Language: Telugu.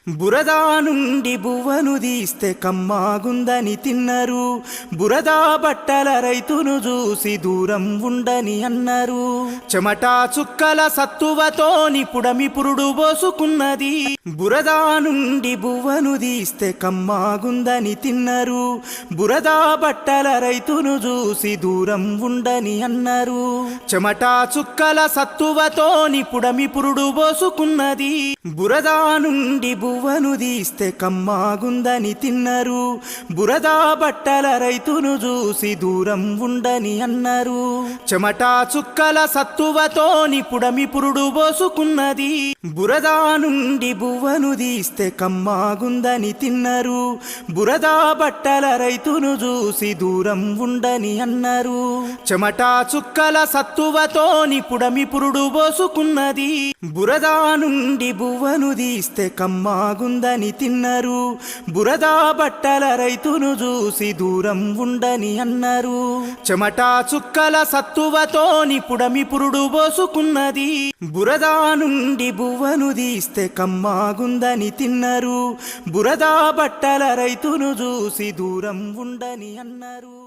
బురదా నుండి బువ్వను తీస్తే కమ్మాగుందని తిన్నరు. బురదా బట్టల రైతును చూసి దూరం ఉండని అన్నారు. చెమటా చుక్కల సత్తువతోని పుడమి పురుడు పోసుకున్నది. బురదా నుండి బువ్వను తీస్తే కమ్మాగుందని తిన్నరు. బురదా బట్టల రైతును చూసి దూరం ఉండని అన్నారు. చెమటా చుక్కల సత్తువతోని పుడమి పురుడు పోసుకున్నది. బురదా నుండి బువ్వను తీస్తే కమ్మాగుందని తిన్నరు. బురదా బట్టల రైతును చూసి దూరం ఉండని అన్నారు. చెమటా చుక్కల సత్తువతోని పుడమి పురుడు పోసుకున్నది. బురదా నుండి బువ్వను తీస్తే కమ్మాగుందని తిన్నరు. బురదా బట్టల రైతును చూసి దూరం ఉండని అన్నారు. చెమటా చుక్కల సత్తువతోని పుడమి పురుడు పోసుకున్నది. బురదా నుండి బువ్వను తీస్తే కమ్మాగుందని తిన్నరు. బురదా బట్టల రైతును చూసి దూరం ఉండని అన్నారు. చెమటా చుక్కల సత్తువతోని పుడమి పురుడు పోసుకున్నది. బురదా నుండి బువ్వను తీస్తే కమ్మాగుందని తిన్నరు. బురదా బట్టల రైతును చూసి దూరం ఉండని అన్నారు.